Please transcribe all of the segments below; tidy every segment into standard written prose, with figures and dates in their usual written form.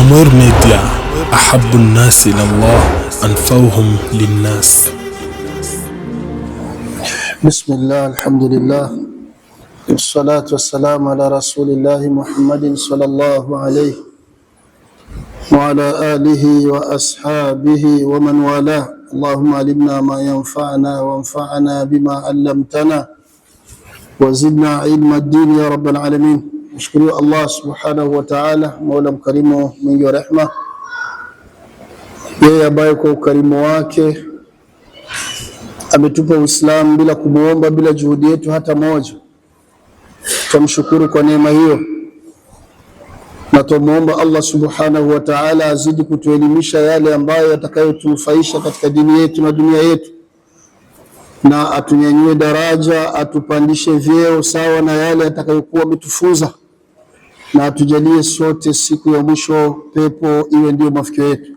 Nurr Media, ahabbu an-nas ila Allah anfa'uhum lin-nas. Bismillah, alhamdulillah, wassalatu wassalamu ala rasulillahi Muhammadin sallallahu alayhi wa ala alihi wa ashabihi wa man wala. Allahumma alimna ma yanfa'una wanfa'na bima 'allamtana wa zidna ilma ad-din ya rabbal alamin. Mshukuru Allah subhanahu wa ta'ala, Mola mkarimu mwingi wa rehma, yeye ambaye kwa ukarimu wake ametupa Uislamu bila kumuomba, bila juhudi yetu hata moja. Tumshukuru kwa neema hiyo na tumuomba Allah subhanahu wa ta'ala azidi kutuelimisha yale ambayo yatakayotunufaisha katika dini yetu na dunia yetu, na atunyanyue daraja, atupandishe vyeo sawa na yale atakayokuwa ametufunza, na atujalie sote siku ya mwisho pepo iwe ndio mafikio yetu.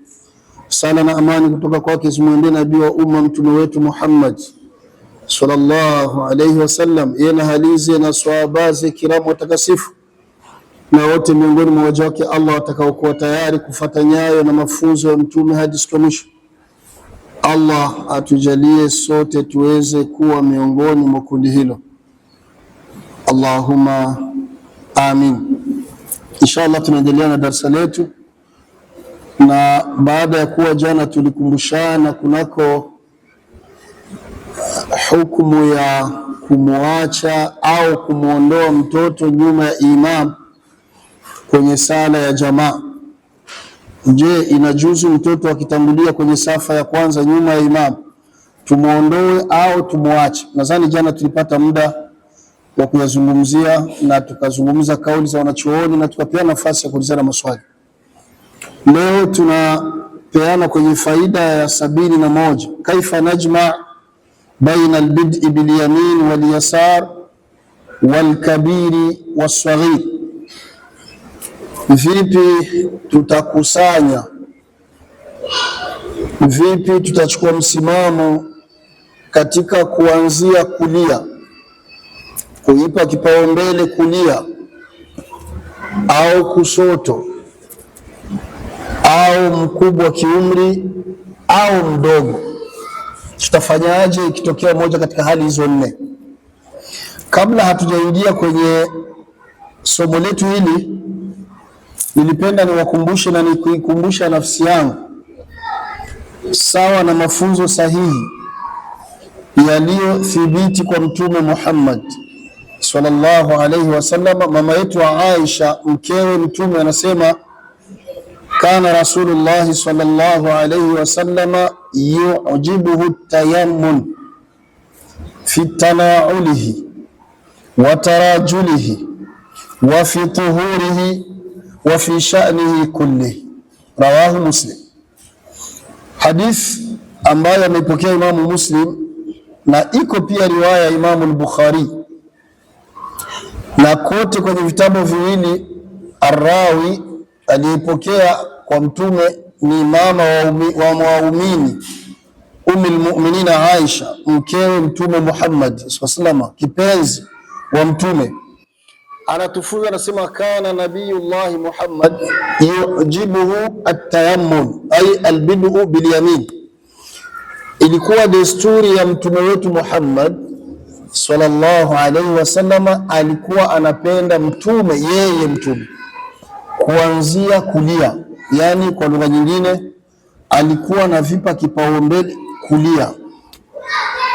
Sala na amani kutoka kwake zimwendee nabii wa umma mtume wetu Muhammad sallallahu alayhi wasallam, yeye na halize na swahaba kiramu watakasifu na wote miongoni mwa waja wake Allah watakaokuwa tayari kufuata nyayo na mafunzo ya mtume hadi siku ya mwisho. Allah atujalie sote tuweze kuwa miongoni mwa kundi hilo, Allahumma amin. Inshallah tunaendelea na darasa letu, na baada ya kuwa jana tulikumbushana kunako hukumu ya kumuacha au kumuondoa mtoto nyuma ya imam kwenye sala ya jamaa. Je, inajuzu mtoto akitangulia kwenye safa ya kwanza nyuma ya imam tumuondoe au tumuache? Nadhani jana tulipata muda wa kuyazungumzia na tukazungumza kauli za wanachuoni na tukapeana nafasi ya kuulizana maswali. Leo tunapeana kwenye faida ya 71, kaifa najma baina albid'i bil yamin wal yasar wal kabiri was saghir. Vipi tutakusanya, vipi tutachukua msimamo katika kuanzia kulia, kuipa kipaumbele kulia au kushoto, au mkubwa kiumri au mdogo? Tutafanyaje ikitokea moja katika hali hizo nne? Kabla hatujaingia kwenye somo letu hili, nilipenda niwakumbushe na nikuikumbusha nafsi yangu sawa na mafunzo sahihi yaliyothibiti kwa Mtume Muhammad sallallahu alayhi wasallam. Mama yetu Aisha mkewe Mtume anasema, kana Rasulullah sallallahu alayhi wasallam yu'jibuhu tayammun fi tanaulihi wa tarajulihi wa fi tuhurihi wa fi sha'nihi kullihi, rawahu Muslim. Hadith ambayo ameipokea Imamu Muslim na iko pia riwaya ya Imamu al-Bukhari, na kote kwenye vitabu viwili arrawi aliyepokea kwa Mtume ni mama wa waumini Ummul Mu'minin Aisha, mkewe Mtume Muhammad sallallahu alaihi wasallam, kipenzi wa Mtume. Anatufunza, anasema, kana nabiyullah Muhammad yujibuhu at-tayammun ay al-bid'u bil yamin. Ilikuwa desturi ya mtume wetu Muhammad sallallahu alaihi wasallam, alikuwa anapenda mtume, yeye mtume, kuanzia kulia, yani kwa lugha nyingine alikuwa anavipa kipaumbele kulia.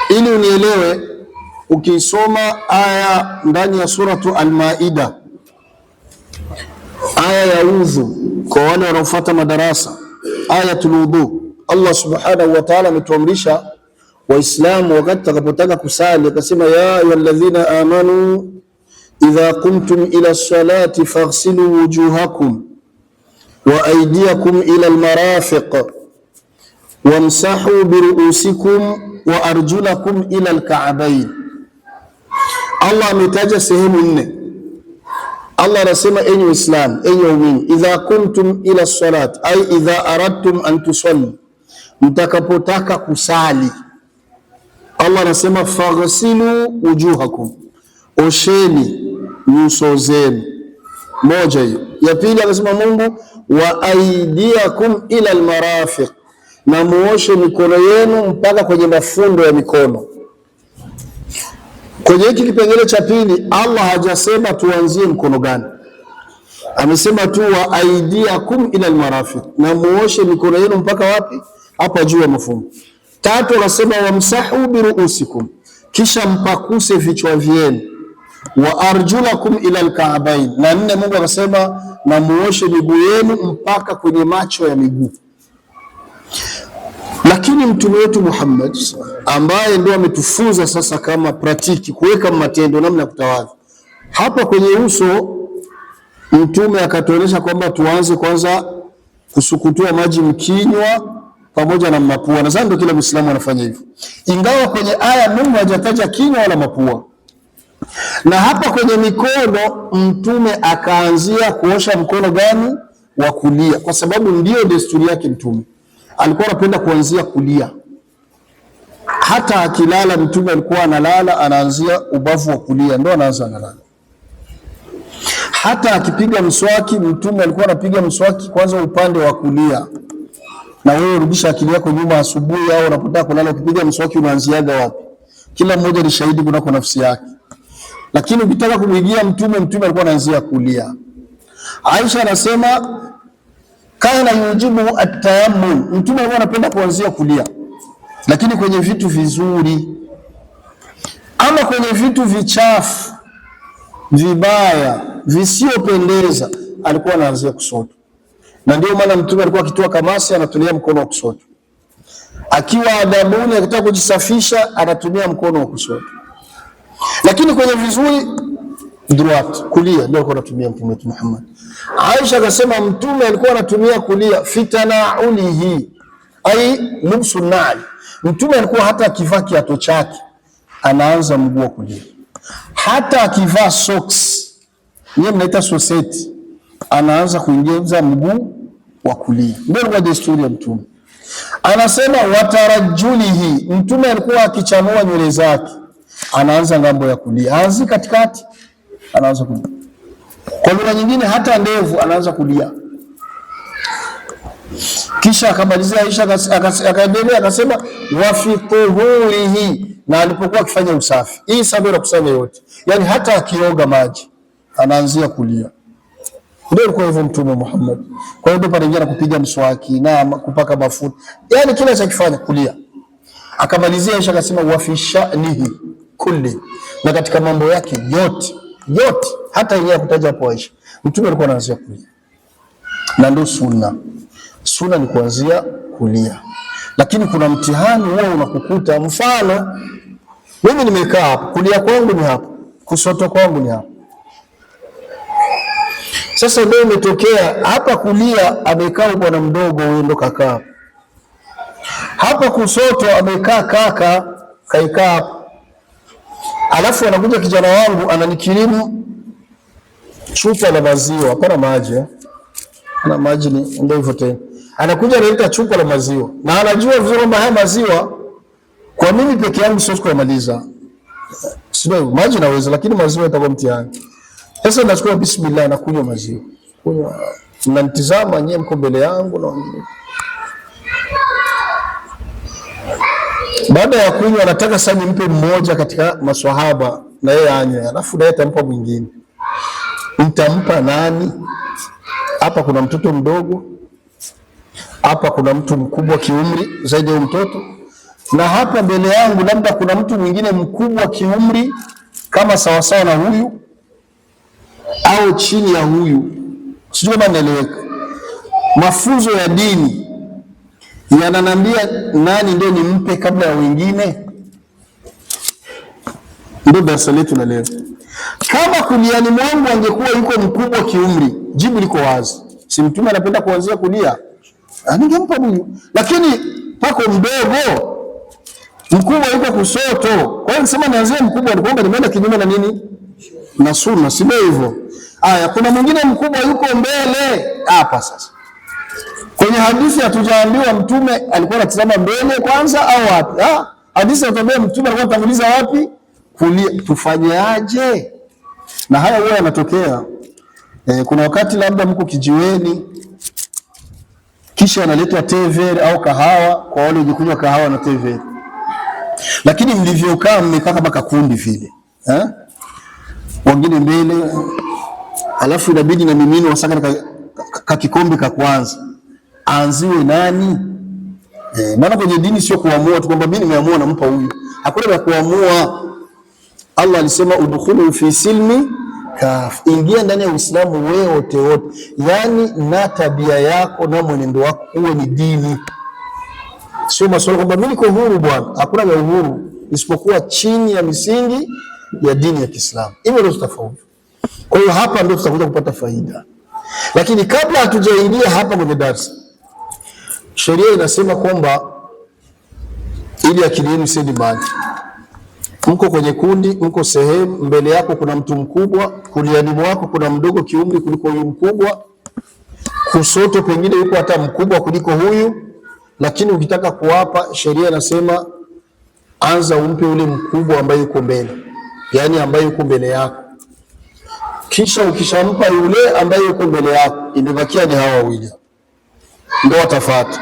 Ili unielewe, ukisoma aya ndani ya suratu Al-Maida, aya ya udhu, kwa wale wanaofuata madarasa, ayatul wudu, Allah subhanahu wa ta'ala ametuamrisha Waislamu wakati takapotaka kusali, akasema, ya ayyuhalladhina amanu idha qumtum ila salati faghsilu wujuhakum wa aydiyakum ila almarafiq wamsahu biruusikum wa arjulakum ila alka'bayn. Allah ametaja sehemu nne. Allah anasema, enyi Waislamu, enyi waumini, idha qumtum ila salat ay idha aradtum an tusalli, mtakapotaka kusali. Allah anasema faghsilu wujuhakum, osheni nyuso zenu, moja hiyo. Ya pili akasema Mungu, wa aidiakum ila almarafiq, na muoshe mikono yenu mpaka kwenye mafundo ya mikono. Kwenye hiki kipengele cha pili Allah hajasema tuanzie mkono gani, amesema tu wa aidiakum ila almarafiq, na muoshe mikono yenu mpaka wapi? Hapa juu ya mafundo. Tatu akasema wamsahu biruusikum, kisha mpakuse vichwa vyenu, wa arjulakum ila alka'bayn, na nne Mungu akasema na muoshe miguu yenu mpaka kwenye macho ya miguu. Lakini mtume wetu Muhammad ambaye ndio ametufunza sasa kama pratiki kuweka matendo namna ya kutawadha, hapa kwenye uso mtume akatuonyesha kwamba tuanze kwanza kusukutua maji mkinywa pamoja na mapua. Na sasa ndio kila Muislamu anafanya hivyo, ingawa kwenye aya Mungu hajataja kinywa wala mapua. Na hapa kwenye mikono mtume akaanzia kuosha mkono gani? Wa kulia, kwa sababu ndio desturi yake. Mtume alikuwa anapenda kuanzia kulia. Hata akilala mtume alikuwa analala anaanzia ubavu wa kulia, ndio anaanza analala. Hata akipiga mswaki mtume alikuwa anapiga mswaki kwanza upande wa kulia. Na wewe rudisha akili yako nyuma, asubuhi au unapotaka kulala, ukipiga mswaki unaanziaga wapi? Kila mmoja ni shahidi kunako nafsi yake. Lakini ukitaka kumwigia mtume alikuwa anaanzia kulia. Aisha anasema kana yujibu at-tayammum, mtume alikuwa anapenda kuanzia kulia. Lakini kwenye vitu vizuri, ama kwenye vitu vichafu, vibaya, visiopendeza, alikuwa anaanzia kushoto. Na ndio maana mtume alikuwa akitoa kamasi anatumia mkono wa kushoto. Akiwa adabuni akitaka kujisafisha anatumia mkono wa kushoto. Lakini kwenye vizuri droite, kulia, ndio alikuwa anatumia mtume wetu Muhammad. Aisha akasema mtume alikuwa anatumia kulia fitanaulihi, ai lubsu nal. Mtume alikuwa hata akivaa kiatu chake anaanza mguu wa kulia. Hata akivaa socks, yeye mnaita soseti, anaanza kuingiza mguu wa kulia. Ndio kwa desturi ya mtume. Anasema watarajulihi, mtume alikuwa akichanua nywele zake anaanza ngambo ya kulia, aanzi katikati, anaanza kulia. Kwa lugha nyingine hata ndevu anaanza kulia. Kisha akamalizia Aisha akaendelea akasema wa fi tuhurihi, na alipokuwa akifanya usafi. Hii sababu ya kusanya yote, yani hata akioga maji anaanzia kulia. Ndio kwa hivyo mtume Muhammad. Kwa hiyo ndio panaingia na kupiga mswaki na kupaka mafuta, yani kila cha kifanya kulia. Akamalizia Aisha akasema wa fi sha'nihi kulli, na katika mambo yake yote hata yeye kutaja hapo Aisha, mtume alikuwa anaanzia kulia. Na ndio sunna ni kuanzia kulia. Lakini kuna mtihani huo unakukuta, mfano mimi nimekaa hapa, kulia kwangu ni hapa, kushoto kwangu ni hapa. Sasa ndio imetokea hapa kulia amekaa bwana mdogo, huyo ndo kakaa hapa, kushoto amekaa kaka kaikaa hapa. Alafu anakuja kijana wangu ananikirimu chupa la maziwa, hapana maji na maji ni ndio hivyo tena. Anakuja analeta chupa la maziwa na anajua vizuri kwamba haya maziwa kwa mimi peke yangu siwezi kumaliza. Sio maji naweza, lakini maziwa itakuwa mtihani. Sasa nachukua bismillah na kunywa maziwa. Kunywa, mnanitazama nyewe mko mbele yangu na wengine. Baada ya kunywa anataka sasa nimpe mmoja katika maswahaba na yeye anywe, alafu naye atampa mwingine. Nitampa nani? Hapa kuna mtoto mdogo, hapa kuna mtu mkubwa kiumri zaidi ya mtoto, na hapa mbele yangu labda kuna mtu mwingine mkubwa kiumri kama sawasawa na huyu au chini ya huyu. Sijui kama naeleweka. Mafunzo ya dini yananambia nani ndio nimpe kabla ya wengine. Ndio darasa letu la leo. Kama kuliani mwangu angekuwa yuko mkubwa kiumri, jibu liko wazi. Si mtume anapenda kuanzia kulia, ningempa huyu. Lakini pako mdogo, mkubwa yuko kushoto. Kwa hiyo nisema nianzie mkubwa, ni kwamba nimeenda kinyume na nini? Na sunna, si hivyo? Aya, kuna mwingine mkubwa yuko mbele hapa. Sasa kwenye hadithi hatujaambiwa mtume alikuwa anatazama mbele kwanza au wapi. Hadithi inatuambia mtume alikuwa anatanguliza wapi? Kulia. Tufanyaje? Na haya huwa yanatokea. Kuna wakati labda mko kijiweni, kisha analetwa tever au kahawa kwa wale wajikunywa kahawa na tever, lakini mlivyokaa mmekaa kama kakundi vile, wengine mbele, alafu inabidi na mimino wasaka kakikombe ka kwanza, aanziwe nani? Maana kwenye dini sio kuamua tu kwamba mimi nimeamua nampa huyu, hakuna ya kuamua. Allah alisema udkhulu fi silmi kaf, ingia ndani ya Uislamu wewe wote, yani na tabia yako na mwenendo wako uwe ni dini, sio masuala kwamba mimi niko huru bwana. Hakuna ya uhuru isipokuwa chini ya misingi ya dini ya Kiislamu. Hivyo ndio tofauti. Kwa hiyo hapa ndio tutakuja kupata faida, lakini kabla hatujaingia hapa kwenye darasa, sheria inasema kwamba ili akili yenu isiende mbali. Mko kwenye kundi, mko sehemu, mbele yako kuna mtu mkubwa, kuliani mwako kuna mdogo kiumri kuliko huyu mkubwa, kusoto pengine yuko hata mkubwa kuliko huyu, lakini ukitaka kuwapa, sheria inasema anza umpe ule mkubwa ambaye yuko mbele, yani ambaye yuko mbele yako, kisha ukishampa yule ambaye yuko mbele yako, imebakia ni hawa wawili ndio watafuata.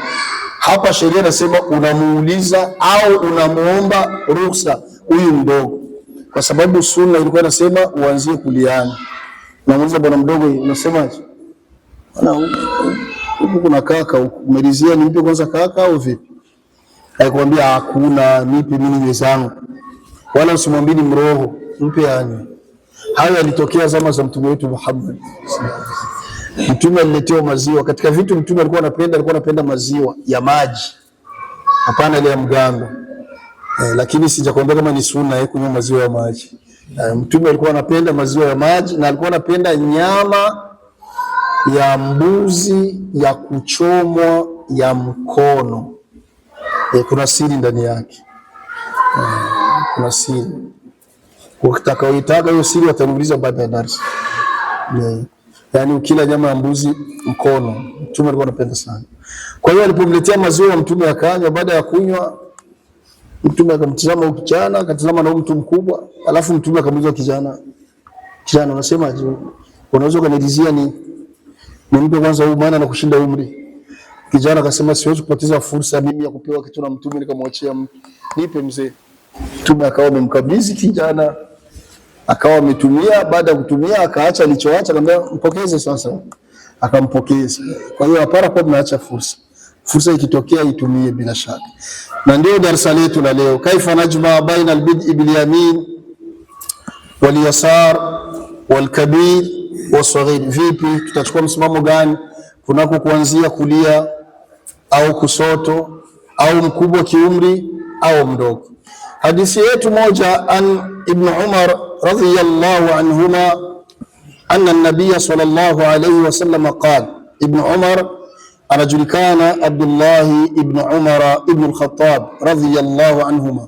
Hapa sheria inasema unamuuliza au unamuomba ruhusa huyu mdogo, kwa sababu sunna ilikuwa inasema uanzie kuliani. Unamuuliza bwana mdogo, unasemaje? Bwana huku kuna kaka, umelizia nimpe kwanza kaka au vipi? Alikwambia hakuna, nipe mimi wezangu, wala usimwambie mroho, mpe yani. Hayo yalitokea zama za mtume wetu Muhammad. Mtume aliletewa maziwa. Katika vitu mtume alikuwa anapenda maziwa ya maji, hapana ile ya mgando. Lakini sijakwambia kama ni sunna kunywa maziwa ya maji. Mtume alikuwa anapenda maziwa ya maji, na alikuwa anapenda nyama ya mbuzi ya kuchomwa ya mkono. Kuna siri ndani yake, kuna siri. Utakaoitaka hiyo siri wataniuliza baada ya darasa. Yani ukila nyama ya mbuzi mkono, mtume alikuwa anapenda sana. Kwa hiyo alipomletea maziwa mtume akanywa. Baada ya kunywa, mtume akamtazama huyo kijana, akatazama na huyo mtu mkubwa, alafu mtume akamuuliza kijana, unasema unaweza kunilizia nimpe kwanza huyu maana anakushinda umri? Kijana akasema siwezi kupoteza fursa mimi ya kupewa kitu na mtume nikamwachia mtu. Nipe mzee. Mtume akawa amemkabidhi kijana, akawa ametumia. Baada ya kutumia akaacha alichoacha, akamwambia mpokeze sasa. Akampokeza. Kwa hiyo hapana kwa mnaacha fursa ikitokea itumie bila shaka. Na ndio darasa letu la leo, kaifa najma baina albid'i bil yamin wal yasar wal kabir wasaghir. Vipi tutachukua msimamo gani kunako kuanzia kulia au kusoto, au mkubwa kiumri au mdogo? Hadithi yetu moja, an Ibn Umar radhiyallahu anhuma anna an-nabiy sallallahu alayhi wasallam qala. Ibn Umar anajulikana Abdullah ibn Umar ibn al-Khattab radhiyallahu anhuma.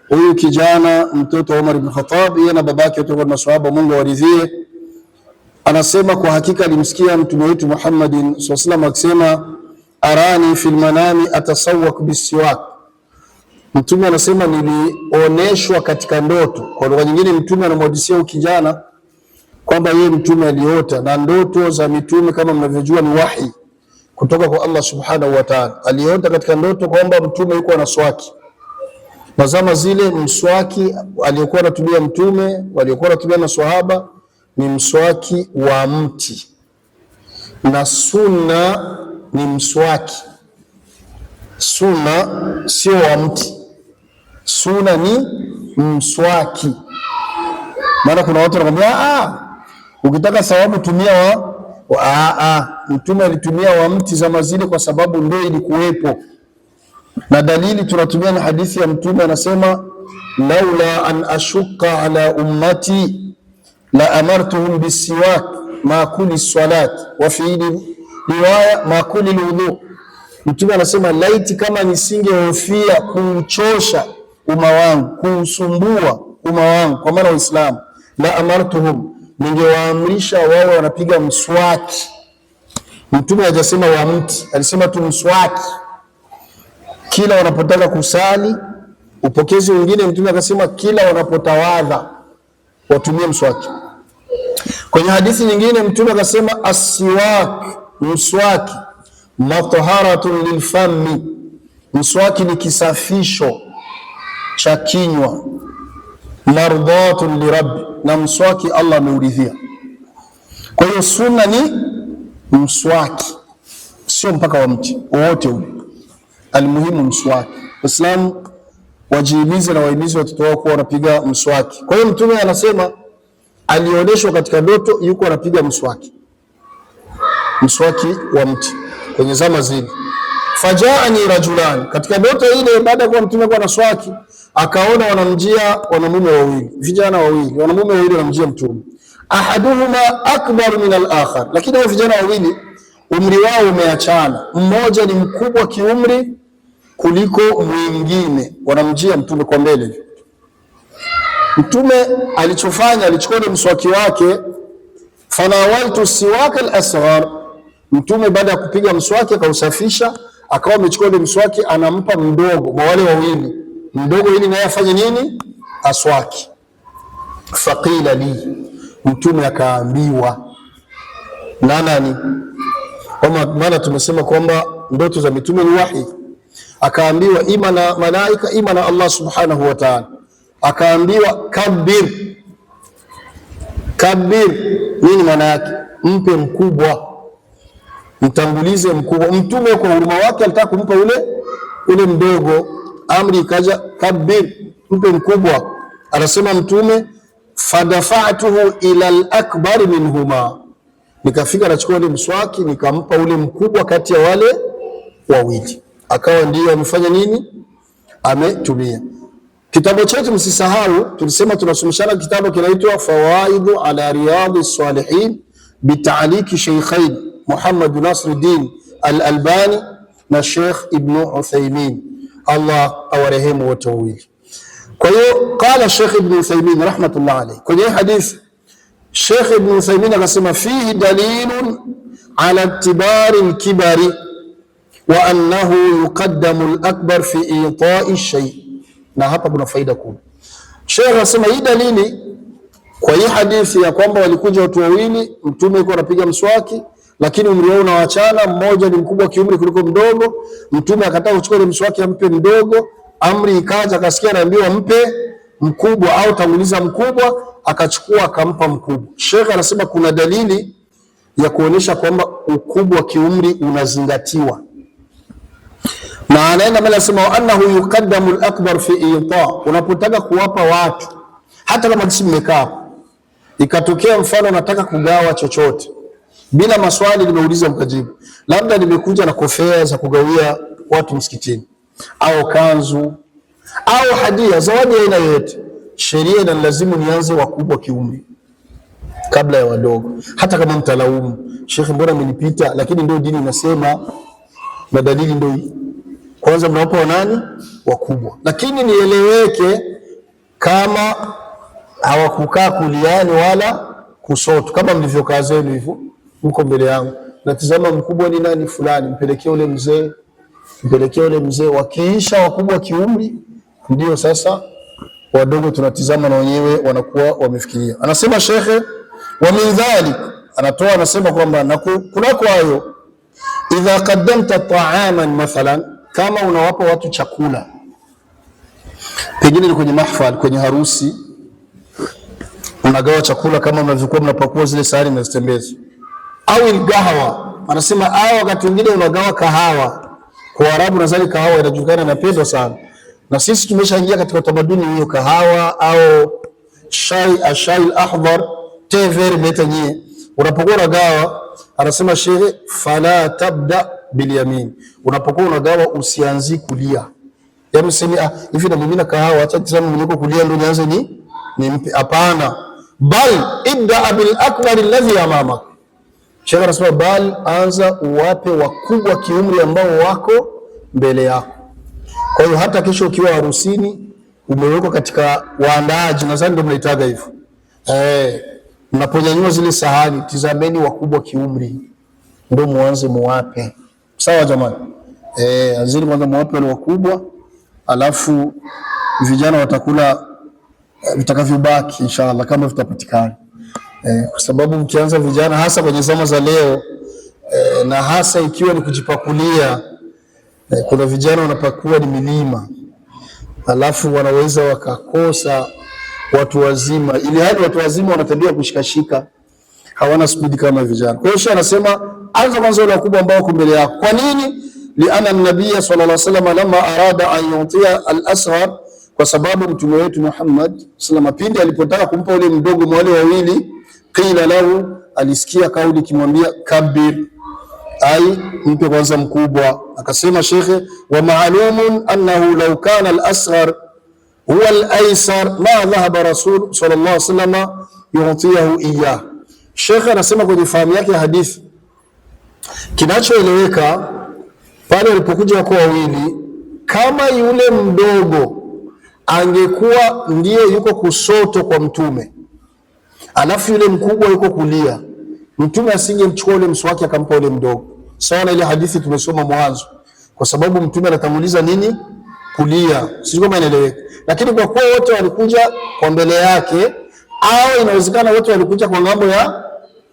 Huyu kijana mtoto Umar ibn Khattab, yeye na babake wote ni maswahaba, Mungu awaridhie. Anasema kwa hakika alimsikia mtume wetu Muhammadin sallallahu alayhi wasallam akisema, arani fil manami atasawwak bisiwak. Mtume anasema nilioneshwa katika ndoto. Kwa lugha nyingine, mtume anamhadithia kijana kwamba yeye mtume aliota, na ndoto za mitume kama mnavyojua ni wahi kutoka kwa Allah subhanahu wa ta'ala. Aliota katika ndoto kwamba mtume yuko na swaki. Mazama zile mswaki aliyokuwa anatumia mtume, waliokuwa anatumia na swahaba, ni mswaki wa mti, na sunna ni mswaki. Sunna sio wa mti, sunna ni mswaki. Maana kuna watu wanakuambia ukitaka thawabu tumia mtume alitumia wa mti zama zile kwa sababu ndio ilikuwepo, na dalili tunatumia na hadithi ya mtume anasema, laula an ashqa ala ummati la amartuhum bisiwak ma kulli salat wa fi riwaya ma kulli wudu. Mtume anasema laiti kama nisingehofia kuchosha umma wangu, kusumbua umma wangu, kwa maana Uislamu, la amartuhum, ningewaamrisha wao wanapiga mswaki. Mtume hajasema wa mti, alisema tu mswaki. Kila wanapotaka kusali, upokezi mwingine mtume akasema kila wanapotawadha watumie mswaki. Kwenye hadithi nyingine Mtume akasema aswak, mswaki, mataharatun lilfami, mswaki ni kisafisho cha kinywa, mardatun lirabbi, na mswaki Allah ameuridhia. Kwa hiyo sunna ni mswaki, sio mpaka wa mti wote ule, almuhimu mswaki. Waislamu wajihimize na wahimize watoto wao kuwa wanapiga mswaki. Kwa hiyo Mtume anasema alionyeshwa katika ndoto yuko anapiga mswaki wa mti kwenye zama zile. Fajaani rajulan, katika ndoto ile baada ya kuwa Mtume kwa naswaki akaona wanamjia wanamume wawili, vijana wawili, wanamume wawili wanamjia Mtume. Ahaduhuma akbar min al-akhar, lakini hao vijana wawili umri wao umeachana, mmoja ni mkubwa kiumri kuliko mwingine, wanamjia Mtume kwa mbele. Mtume alichofanya, alichukua mswaki wake, fanawaltu siwaka al-asghar, Mtume baada ya kupiga mswaki akausafisha, akawa amechukua ile mswaki anampa mdogo wa wale wawili, mdogo ili naye afanye nini? Aswaki. Faqila li, Mtume akaambiwa na nani? Maana tumesema kwamba ndoto za mitume ni wahi. Akaambiwa ima na malaika ima na Allah subhanahu wa ta'ala. Akaambiwa kabir. Kabir nini maana yake? Mpe mkubwa, mtangulize mkubwa. Mtume kwa huruma wake alitaka kumpa ule mdogo, amri ikaja kabir, mpe mkubwa. Anasema Mtume fadafa'tuhu ila al-akbar minhuma, nikafika nachukua ile mswaki nikampa ule mkubwa kati ya wale wawili, akawa ndio amefanya nini? Ametumia. Kitabu chetu msisahau, tulisema tunasomeshana kitabu kinaitwa Fawaidu ala Riyadhis Salihin bitaaliki Sheikhain Muhammad Nasruddin Al-Albani na Sheikh Ibn Uthaymeen, Allah awarehemu wote wawili. Kwa hiyo qala Sheikh Ibn Uthaymeen rahmatullah alayhi, kwenye hadithi Sheikh Ibn Uthaymeen akasema fihi dalilun ala itibari al-kibari wa annahu yuqaddamu al-akbar fi ita'i shay. Na hapa kuna faida kubwa. Sheikh anasema hii dalili kwa hii hadithi ya kwamba walikuja watu wawili, Mtume yuko anapiga mswaki lakini umri wao unaachana, mmoja ni mkubwa kiumri kuliko mdogo. Mtume akataka kuchukua ile mswaki ampe mdogo, amri ikaja, akasikia anaambiwa mpe mkubwa au tanguliza mkubwa, akachukua akampa mkubwa. Sheikh anasema kuna dalili ya kuonyesha kwamba ukubwa kiumri unazingatiwa, na anaenda mbele anasema annahu yuqaddamu al-akbar fi ita. Unapotaka kuwapa watu, hata kama kisi mmekaa, ikatokea mfano nataka kugawa chochote bila maswali, nimeuliza mkajibu, labda nimekuja na kofia za kugawia watu msikitini au kanzu au hadia, zawadi aina yoyote, sheria ina lazimu nianze wakubwa kiumri kabla ya wadogo. Hata kama mtalaumu, Sheikh mbona amenipita, lakini ndio dini inasema na dalili ndio hii. Kwanza mnawapa nani? Wakubwa. Lakini nieleweke, kama hawakukaa kuliani wala kusoto, kama mlivyokaa zenu hivyo, mko mbele yangu natizama mkubwa ni nani, fulani, mpelekee ule mzee, mpelekee ule mzee. Wakiisha wakubwa kiumri, ndio sasa wadogo tunatizama na wenyewe wanakuwa wamefikiria. Anasema shekhe, wa min dhalik, anatoa anasema kwamba kunako hayo, idha qaddamta ta'aman mathalan, kama unawapa watu chakula, pengine ni kwenye mahfal, kwenye harusi, unagawa chakula kama mnavyokuwa mnapakua zile sahani mnazitembeza, au ilgahawa, anasema au wakati mwingine unagawa kahawa. Kwa Arabu nadhani kahawa inajulikana, inapendwa sana, na sisi tumeshaingia katika utamaduni hiyo, kahawa au shai al-ahdar, tever meta nyie. Unapokuwa unagawa, anasema shehe, fala tabda bil yamin, unapokuwa unagawa usianzi kulia. Yaani useme hivi na mimi na kahawa, acha tazama mwenyewe kulia ndio nianze nimpe. Hapana, bal ibda bil akbar alladhi amama. Sheikh anasema bal, anza uwape wakubwa kiumri ambao wako mbele yako. Kwa hiyo hata kesho ukiwa harusini umewekwa katika waandaaji, nadhani ndio mnaitaga hivyo, mnaponyanyua zile sahani, tizameni wakubwa kiumri ndio muanze muwape. Sawa jamani? Azili kwanza muwape wale wakubwa, alafu vijana watakula vitakavyobaki inshallah kama vitapatikana. Kwa sababu mkianza vijana hasa kwenye zama za leo na hasa ikiwa ni kujipakulia, kuna vijana wanapakua ni milima, alafu wanaweza wakakosa watu wazima, ili hali watu wazima wanatembea kushikashika, hawana speed kama vijana. Kwa hiyo anasema anza kwanza wale wakubwa ambao wako mbele yako. Kwa nini? Liana nabii sallallahu alaihi wasallam lamma arada an yutia al-asghar, kwa sababu mtume wetu Muhammad sallallahu pindi alipotaka kumpa ule mdogo wale wawili, qila lahu, alisikia kauli kimwambia kabir, ai mpe kwanza mkubwa. Akasema shekhe, wa ma'lumun annahu law kana al-asghar huwa al-aysar ma dhahaba rasul sallallahu alaihi wasallam yutiyahu iyah. Shekhe anasema kwenye fahamu yake hadithi, kinachoeleweka pale walipokuja wako wawili, kama yule mdogo angekuwa ndiye yuko kusoto kwa mtume, alafu yule mkubwa yuko kulia, mtume asingemchukua ule mswaki akampa ule mdogo. Sawa na ile hadithi tumesoma mwanzo, kwa sababu mtume anatanguliza nini? Kulia. Sio kama inaeleweka. Lakini kwa kuwa wote walikuja kwa mbele yake, au inawezekana wote walikuja kwa ngambo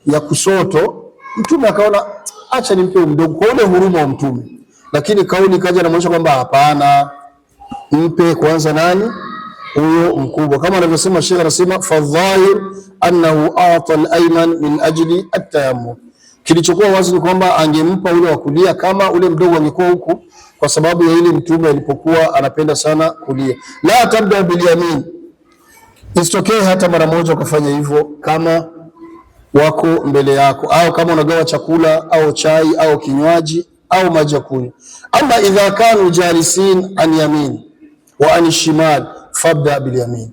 ya kusoto, mtume akaona acha nimpe mdogo kwa ule huruma wa mtume. Lakini kauli kaja na mwisho kwamba hapana, mpe kwanza nani? Huyo mkubwa. Kama anavyosema Sheikh, anasema fadhahir annahu a'ta al-ayman min ajli at-tayammum. Kilichokuwa wazi ni kwamba angempa ule wa kulia kama ule mdogo angekuwa huku, kwa sababu ya ile mtume alipokuwa anapenda sana kulia. La tabda bil yamin, isitokee hata mara moja ukafanya hivyo kama wako mbele yako, au kama unagawa chakula au chai au kinywaji au maji ya kunywa. Ama idha kanu jalisin an yamin wa an shimal fabda bil yamin.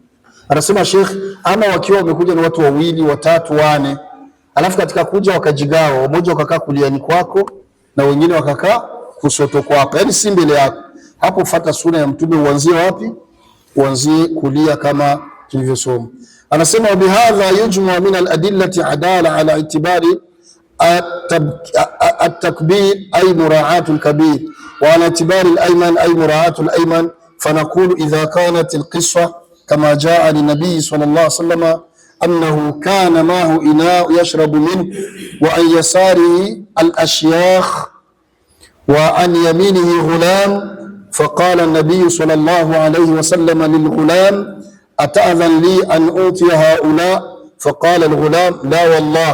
Anasema Sheikh, ama wakiwa wamekuja ni watu wawili, watatu, wane, alafu katika kuja wakajigawa, mmoja wakakaa kuliani kwako na wengine wakakaa kusoto kwako, yani si mbele yako, hapo fuata sunna ya mtume, uanzie wapi? Uanzie kulia kama tulivyosoma. Anasema bihadha yujma min al-adillati adala ala itibari at-takbir ay mura'atu al-kabir wa ala itibari al-ayman ay mura'atu al-ayman. فنقول إذا كانت القصة كما جاء للنبي صلى الله عليه وسلم أنه كان معه إناء يشرب منه وعن يساره الأشياخ وعن يمينه غلام، فقال النبي صلى الله عليه وسلم للغلام أتأذن لي أن أوتي هؤلاء؟ فقال الغلام لا والله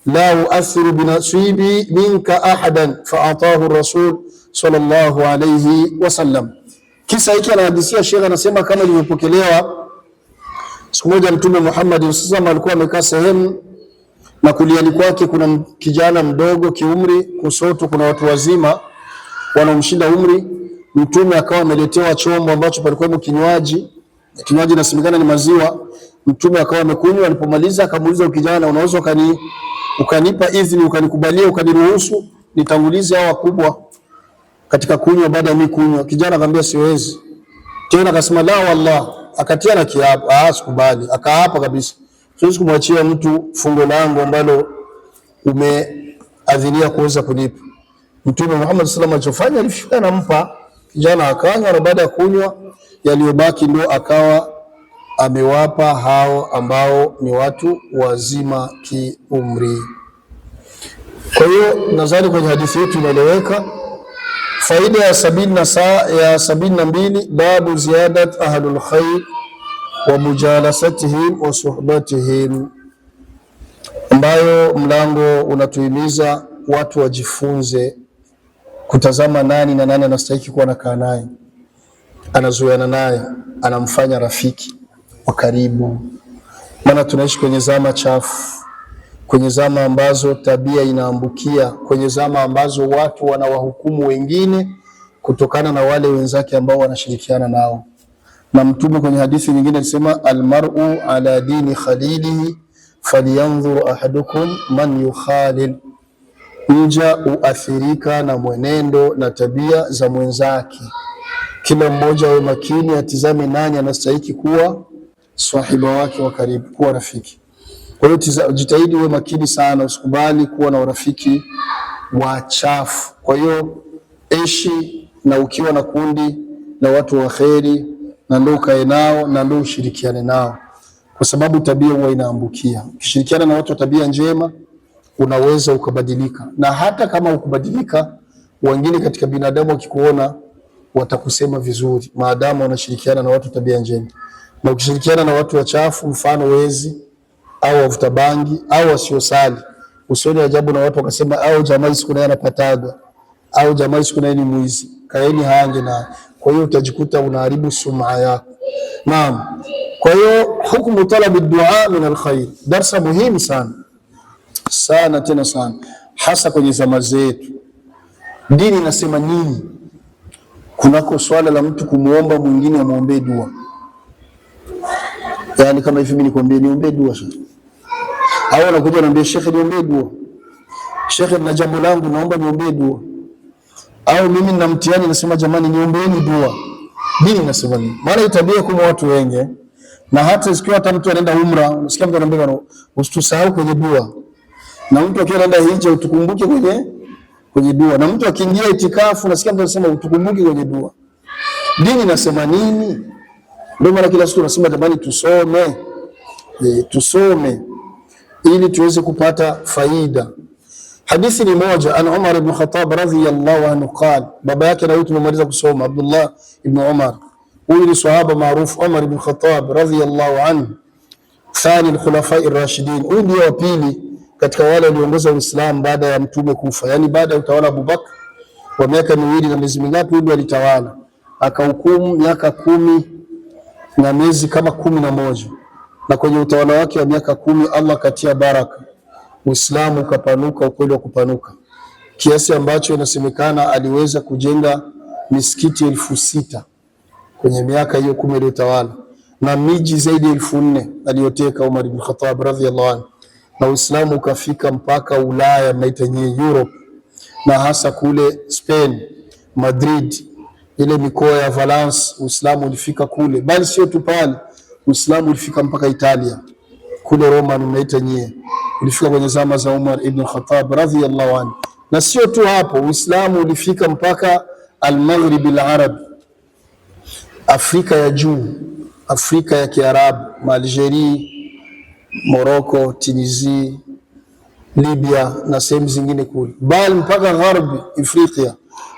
لا أؤثر بنصيبي منك أحدا، فأعطاه الرسول صلى الله عليه وسلم. Kisa hiki anahadithia Sheikh, anasema kama ilivyopokelewa, siku moja Mtume Muhammad sallallahu alikuwa amekaa sehemu na kuliani kwake kuna kijana mdogo kiumri, kusoto kuna watu wazima wanaomshinda umri. Mtume akawa ameletewa chombo ambacho palikuwa kinywaji nasemekana ni maziwa. Mtume akawa amekunywa, alipomaliza akamuuliza kijana, unaweza ukanipa idhini, ukanikubalia, ukaniruhusu nitangulize hao wakubwa katika kunywa baada ya mimi kunywa? Kijana akamwambia siwezi. Tena akasema la wallah, akatia na kiapo, sikubali. Akaapa kabisa, siwezi kumwachia mtu fungo langu ambalo umeadhinia kuweza kunipa. Mtume Muhammad sallallahu alaihi wasallam alifika nampa kijana, akanywa, na baada ya kunywa yaliyobaki ndio akawa amewapa hao ambao ni watu wazima kiumri. Kwa hiyo nadhani kwenye hadithi yetu inaeleweka. Faida ya 72, babu ziyadat ahlul khair wa mujalasatihim wa suhbatihim, ambayo mlango unatuhimiza watu wajifunze kutazama nani na nani anastahili kuwa nakaa naye, anazoeana naye, anamfanya rafiki wa karibu. Maana tunaishi kwenye zama chafu, kwenye zama ambazo tabia inaambukia, kwenye zama ambazo watu wanawahukumu wengine kutokana na wale wenzake ambao wanashirikiana nao. Na Mtume kwenye hadithi nyingine alisema almar'u ala dini khalilihi falyanzur ahadukum man yukhalil, mja uathirika na mwenendo na tabia za mwenzake. Kila mmoja awe makini, atizame nani anastahili kuwa sahiba wake wa karibu, kuwa rafiki. Kwa hiyo jitahidi uwe makini sana, usikubali kuwa na urafiki wachafu. Kwa hiyo ishi na ukiwa na kundi la watu wa kheri, na ndio ukae nao na ndio ushirikiane nao. kwa sababu tabia huwa inaambukia. Ukishirikiana na watu wa tabia njema unaweza ukabadilika, na hata kama ukubadilika, wengine katika binadamu wakikuona watakusema vizuri, maadamu wanashirikiana na watu wa tabia njema. Na ukishirikiana na watu wachafu, mfano wezi au wavuta bangi au wasiosali, usione ajabu na watu wakasema au jamaa siku naye anapataga au jamaa siku naye ni mwizi, kaeni hange na. Kwa hiyo utajikuta unaharibu sum'a yako. Naam. Kwa hiyo hukumu talabi dua min alkhair, darsa muhimu sana sana tena sana, hasa kwenye zama zetu. Dini inasema nini kunako swala la mtu kumuomba mwingine amuombe dua? Yani kama hivi mimi nikwambie niombe dua sasa, au anakuja anambia shekhe niombe dua, shekhe na jambo langu naomba niombe dua, au mimi nina mtihani nasema jamani niombeeni dua. Dini inasema nini? Maana itabia kama watu wengi, na hata sikiwa hata mtu anaenda umra unasikia mtu anambia usitusahau kwenye dua, na mtu akienda hija utukumbuke kwenye dua, na mtu akiingia itikafu unasikia mtu anasema utukumbuke kwenye dua. Dini inasema nini? Ndio maana kila siku tunasema jamani tusome ili tuweze kupata faida. Hadithi ni moja, an Umar ibn Khattab radhiyallahu anhu qala, baba yake na tumemaliza kusoma, Abdullah ibn Umar, huyu ni sahaba maarufu. Umar ibn Khattab radhiyallahu anhu thani al-khulafa ar-rashidin, huyu ndio wa pili katika wale walioongoza Uislamu baada ya mtume kufa, yani baada ya utawala wa Abubakar wa miaka 2 na miezi mingapi, huyu alitawala akahukumu miaka 10 na miezi kama 11, na kwenye utawala wake wa miaka 10 Allah katia baraka, Uislamu ukapanuka, ukweli wa kupanuka, kiasi ambacho inasemekana aliweza kujenga misikiti 6,000 kwenye miaka hiyo 10 aliyotawala, na miji zaidi ya 4,000 aliyoteka Umar ibn Khattab radhiyallahu anhu, na Uislamu ukafika mpaka Ulaya, mnaita nyinyi Europe, na hasa kule Spain, Madrid, ile mikoa ya Valence, Uislamu ulifika kule. Bali sio tu pale, Uislamu ulifika mpaka Italia kule Roma, mnaita nyinyi, ulifika kwenye zama za Umar ibn Khattab radhiyallahu anhu. Na sio tu hapo, Uislamu ulifika mpaka al-Maghrib al-Arab, Afrika ya juu, Afrika ya Kiarabu, Algeria, Morocco, Tunisia, Libya na sehemu zingine kule, bali mpaka Gharbi Afrika,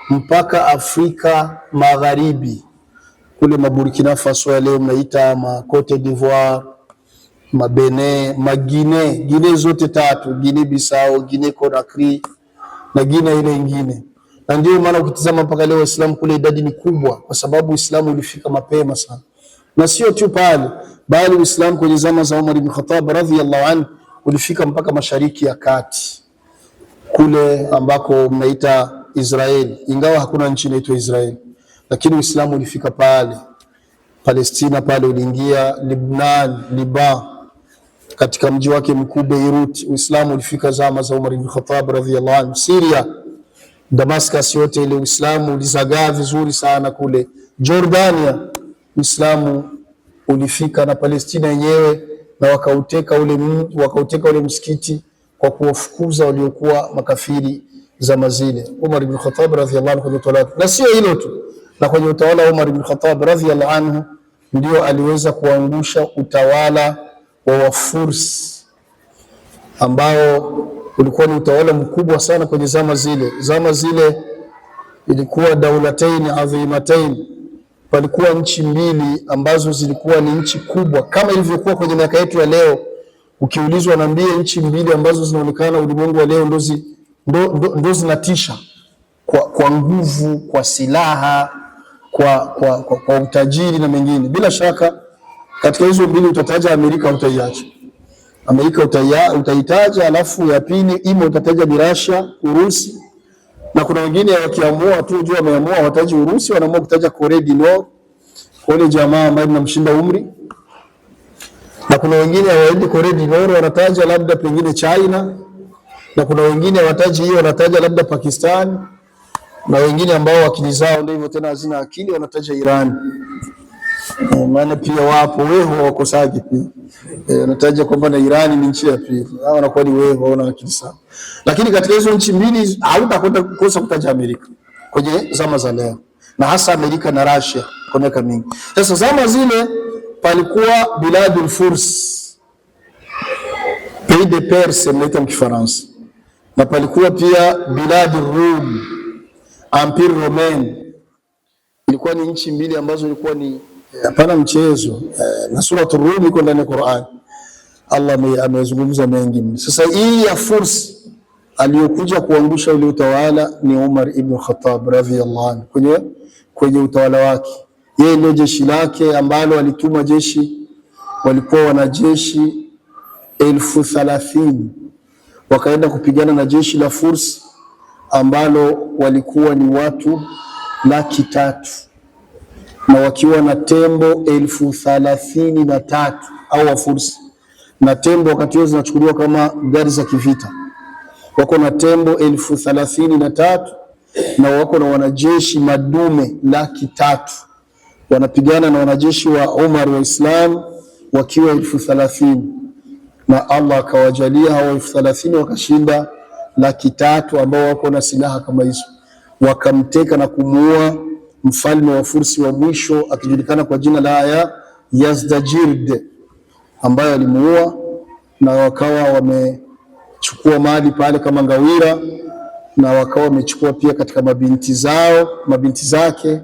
mpaka Afrika Magharibi kule Burkina Faso ya leo mnaita Cote d'Ivoire, Benin, Guinea zote tatu, Guinea Bissau, Guinea Conakry na Guinea ile nyingine. Na ndio maana ukitizama mpaka leo Waislamu kule idadi ni kubwa, kwa sababu Uislamu ulifika mapema sana. Na sio tu pale, bali Uislamu kwenye zama za Umar ibn Khattab radhiyallahu anhu ulifika mpaka Mashariki ya Kati kule ambako mnaita Israeli, ingawa hakuna nchi inaitwa Israeli, lakini Uislamu ulifika pale. Palestina pale uliingia, Lebanon, Liban katika mji wake mkuu Beirut, Uislamu ulifika zama za Umar ibn Khattab radhiyallahu anhu. Syria, Damascus yote ile Uislamu ulizagaa vizuri sana kule. Jordania Uislamu ulifika, na Palestina yenyewe, na wakauteka ule msikiti kwa kuwafukuza waliokuwa makafiri zama zile. Umar ibn Khattab radhiyallahu anhu kwenye utawala. Na sio hilo tu, na kwenye utawala wa Umar ibn Khattab radhiyallahu anhu ndio aliweza kuangusha utawala wa Wafurs ambao ulikuwa ni utawala mkubwa sana kwenye zama zile. Zama zile ilikuwa daulatain adhimatain, palikuwa nchi mbili ambazo zilikuwa ni nchi kubwa kama ilivyokuwa kwenye miaka yetu ya leo. Ukiulizwa naambie nchi mbili ambazo zinaonekana ulimwengu wa leo ndo zinatisha kwa nguvu, kwa silaha, kwa utajiri na mengine. Bila shaka katika hizo mbili utataja Amerika, utaiacha Amerika, utaitaja, alafu ya pili ima utataja Russia, Urusi, na kuna wengine wakiamua tu jua wameamua wataji Urusi, wanaamua kutaja Korea du Nord, wale jamaa ambao wanamshinda umri, na kuna wengine hawaendi Korea du Nord, wanataja labda pengine China, na kuna wengine wataji hiyo wanataja labda Pakistan, na wengine ambao akili zao ndio hivyo tena hazina akili wanataja Iran. Maana pia wapo wewe wakosaji pia wanataja kwamba na Iran ni nchi ya pili, hao wanakuwa ni wewe waona akili sawa. Lakini katika hizo nchi mbili hautakwenda kukosa kutaja Amerika kwenye zama za leo, na hasa Amerika na Russia kwa miaka mingi. Sasa zama zile palikuwa biladul Furs, pays de Perse mnaita mkifaransa, na palikuwa pia biladul Rum, Empire Romain. Ilikuwa ni nchi mbili ambazo ilikuwa ni hapana mchezo, na suratul Rum iko ndani ya Qur'an. Allah amezungumza mengi. Sasa hii ya Furs aliyokuja kuangusha ule utawala ni Umar ibn Khattab radhiyallahu anhu kwenye utawala wake. Yeye ndio jeshi lake ambalo alituma jeshi, walikuwa wanajeshi 30,000 wakaenda kupigana na jeshi la Furs ambalo walikuwa ni watu 300,000 na wakiwa na tembo 33,000 au Wafursi, na tembo wakati huo zinachukuliwa kama gari za kivita. Wako na tembo 33,000 na wako na wanajeshi madume 300,000 wanapigana na wanajeshi wa Umar wa Islam wakiwa 30,000, na Allah akawajalia hao 30,000 wakashinda 300,000 ambao wako na silaha kama hizo, wakamteka na kumuua mfalme wa Fursi wa mwisho akijulikana kwa jina la Yazdajird, ambaye alimuua, na wakawa wamechukua mali pale kama ngawira, na wakawa wamechukua pia katika mabinti zake,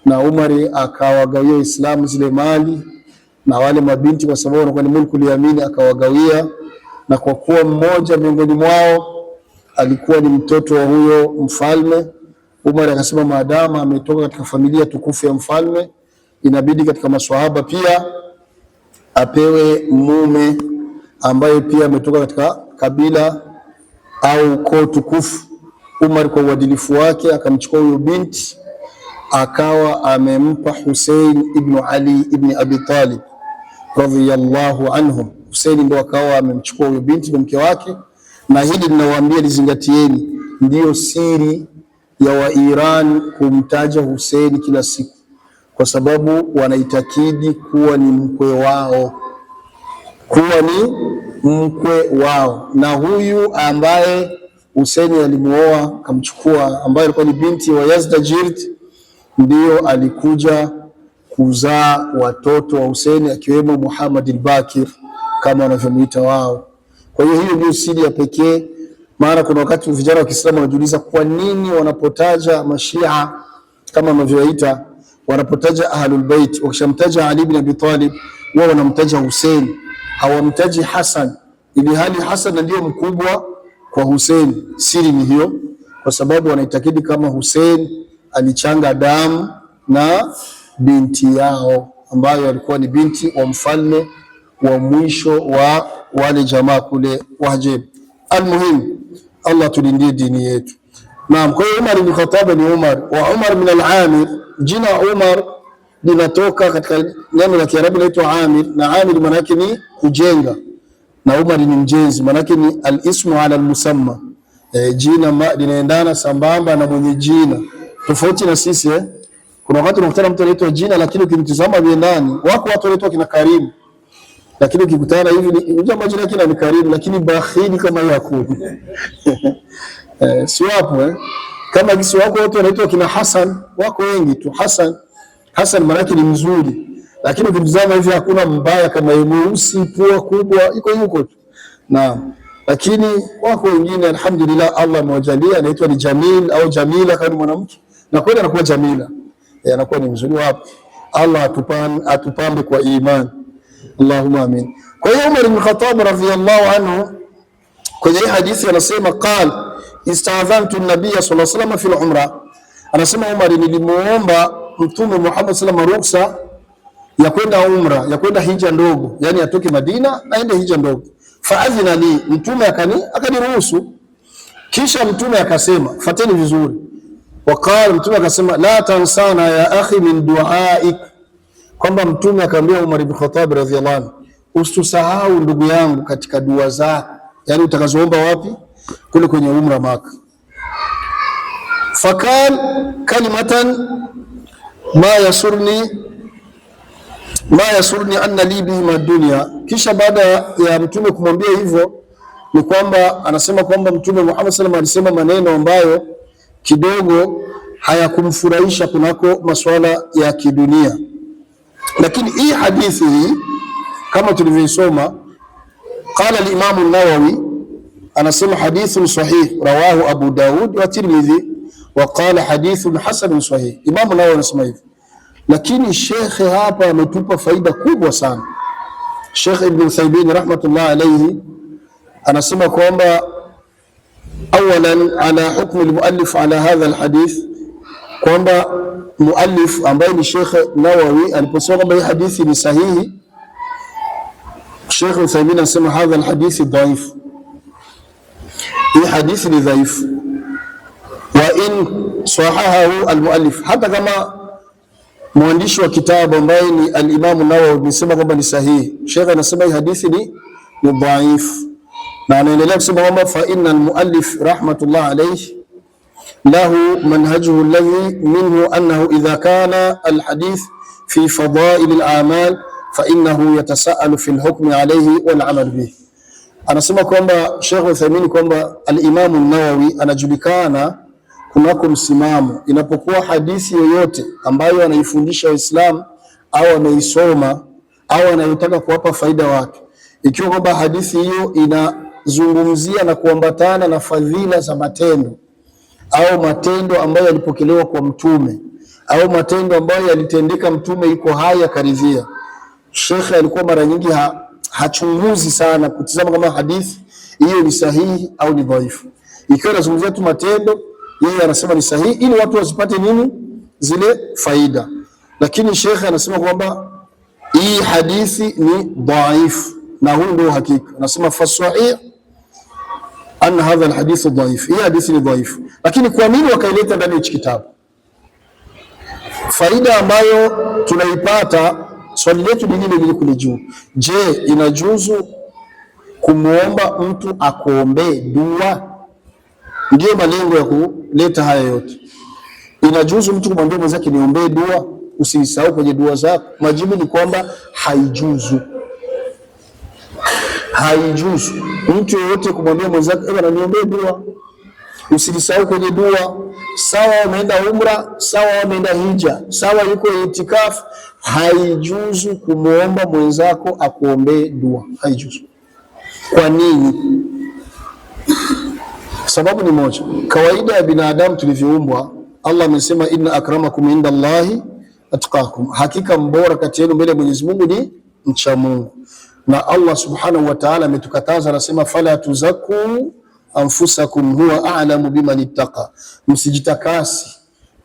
na Umari akawagawia Uislamu zile mali na wale mabinti, kwa sababu wanakuwa ni mulku yamini, akawagawia. Na kwa kuwa mmoja miongoni mwao alikuwa ni mtoto wa huyo mfalme, Umar akasema maadama ametoka katika familia tukufu ya mfalme, inabidi katika maswahaba pia apewe mume ambaye pia ametoka katika kabila au ukoo tukufu. Umar kwa uadilifu wake akamchukua huyo binti, akawa amempa Hussein ibn Ali ibn Abi Talib radhiyallahu anhum. Hussein ndio akawa amemchukua huyo binti na mke wake, na hili ninawaambia lizingatieni, ndiyo siri ya Wairan kumtaja Hussein kila siku, kwa sababu wanaitakidi kuwa ni mkwe wao, na huyu ambaye Hussein alimuoa kamchukua, ambaye alikuwa ni binti wa Yazdajird, ndio alikuja kuzaa watoto wa Hussein akiwemo Muhammad al-Bakir kama wanavyomuita wao. Kwa hiyo hiyo ndio siri ya pekee. Maana kuna wakati vijana wa Kiislamu wanajiuliza kwa nini wanapotaja mashia kama wanavyoita, wanapotaja ahlul bait, wakishamtaja Ali ibn Abi Talib wao wanamtaja Hussein, hawamtaji Hassan, ili hali Hassan ndio mkubwa kwa Hussein. Siri ni hiyo, kwa sababu wanaitakidi kama Hussein alichanga damu na binti yao ambayo alikuwa ni binti wa mfalme wa mwisho wa wale jamaa kule Wahjib. Almuhim, Allah tulindie dini yetu. Naam, kwa hiyo Umar ibn Khattab ni Umar wa Umar min al-Amir. Jina Umar linatoka katika neno la Kiarabu linaloitwa Amir, na Amir maana yake ni kujenga, na Umar ni mjenzi, maana yake ni al-ismu ala al-musamma. Jina linaendana sambamba na mwenye jina, tofauti na sisi. Kuna wakati unakutana mtu anaitwa jina, lakini ukimtizama ndani wako watu wanaitwa kina Karim, lakini ukikutana hivi ni majina yake ni Karim, lakini bakhili kama yako si wapo kama kisi wako watu wanaitwa kina Hassan, wako wengi tu. Hassan maana yake ni mzuri, lakini ukimtizama hivi hakuna mbaya kama yeye, mweusi, pua kubwa, iko yuko tu. Naam, lakini wako wengine alhamdulillah Allah amewajalia anaitwa ni Jamil au Jamila kama mwanamke, na kweli anakuwa Jamila, anakuwa ni mzuri. Wapo, Allah atupambe kwa imani, Allahumma amin. Kwa hiyo Umar ibn Khattab radhiyallahu anhu kwenye hadithi anasema qala ista'adhantu an-nabiy sallallahu alayhi wasallam fi al-umra, anasema Umar, nilimuomba Mtume Muhammad sallallahu alayhi wasallam ruhusa ya kwenda umra, ya kwenda hija ndogo, yani atoke Madina aende hija ndogo. Faadhina li, Mtume akaniruhusu. Kisha Mtume akasema, fateni vizuri, waqala, Mtume akasema la tansana ya akhi min duaik, kwamba Mtume akamwambia Umar ibn Khattab radhiyallahu anhu, ustusahau ndugu yangu katika dua zako, yani utakazoomba wapi? Kule kwenye umra Maka. Fakal kalimatan ma yasurni anna li bihi dunya. Kisha baada ya Mtume kumwambia hivyo, ni kwamba anasema kwamba Mtume Muhammad sallallahu alaihi wasallam alisema maneno ambayo kidogo hayakumfurahisha kunako masuala ya kidunia. Lakini hii hadithi hii kama tulivyosoma, qala al-Imam an-Nawawi anasema hadithun sahih rawahu Abu Daud wa Tirmidhi wa qala hadithun hasanun sahih. Imam an-Nawawi anasema hivi, lakini Sheikh hapa ametupa faida kubwa sana. Sheikh Ibn Uthaymeen rahmatullah alayhi anasema kwamba awalan ala hukm al-muallif ala hadha al-hadith, kwamba muallif ambaye ni Sheikh Nawawi aliposema kwamba hii hadithi ni sahihi, Sheikh Uthaymeen anasema hadha al-hadith dhaif, hii hadithi ni dhaifu. Wa in sahahahu al-muallif, hata kama mwandishi wa kitabu ambaye ni al-Imam Nawawi amesema kwamba ni sahihi, Sheikh anasema hii hadithi ni dhaif, na anaendelea kusema kwamba fa inna al-muallif rahmatullah alayhi lahu manhajuhu alladhi minhu annahu idha kana al-hadith fi fadail al-a'mal fa innahu yatasaalu fi al-hukm alayhi wal amal bihi. Anasema kwamba Sheikh Uthaymeen kwamba al-Imam an-Nawawi anajulikana kunako msimamo, inapokuwa hadithi yoyote ambayo anaifundisha Waislamu au anaisoma au anayotaka kuwapa faida watu, ikiwa kwamba hadithi hiyo inazungumzia na kuambatana na fadhila za matendo au matendo ambayo yalipokelewa kwa mtume au matendo ambayo yalitendeka mtume yuko hai akaridhia, Sheikh alikuwa mara nyingi hachunguzi sana kutizama kama hadithi hiyo ni sahihi au ni dhaifu. Ikiwa anazungumzia tu matendo, yeye anasema ni sahihi ili watu wasipate nini, zile faida. Lakini Sheikh anasema kwamba hii hadithi ni dhaifu, na huu ndio hakika. Anasema fa sahih anna hadha alhadith dhaif, hii hadithi ni dhaifu. Lakini kwa nini wakaileta ndani ya kitabu? Faida ambayo tunaipata, swali letu ni lile kule juu. Je, inajuzu kumuomba mtu akuombee dua? Ndio malengo ya kuleta haya yote. Inajuzu mtu kumwambia mwenzake niombee dua, usisahau kwenye dua zako? Majibu ni kwamba haijuzu. Haijuzu mtu yeyote kumwambia mwenzake bwana niombee dua, usisahau kwenye dua. Sawa umeenda umra, sawa umeenda hija, sawa yuko itikafu, haijuzu kumuomba mwenzako akuombee dua, haijuzu. Kwa nini? Sababu ni moja. Kawaida ya binadamu tulivyoumbwa, Allah amesema inna akramakum inda Allahi atqakum, hakika mbora kati yenu mbele ya Mwenyezi Mungu ni mcha Mungu. Na Allah subhanahu wa ta'ala ametukataza, anasema fala tuzaku anfusakum huwa a'lamu biman ittaqa, msijitakasi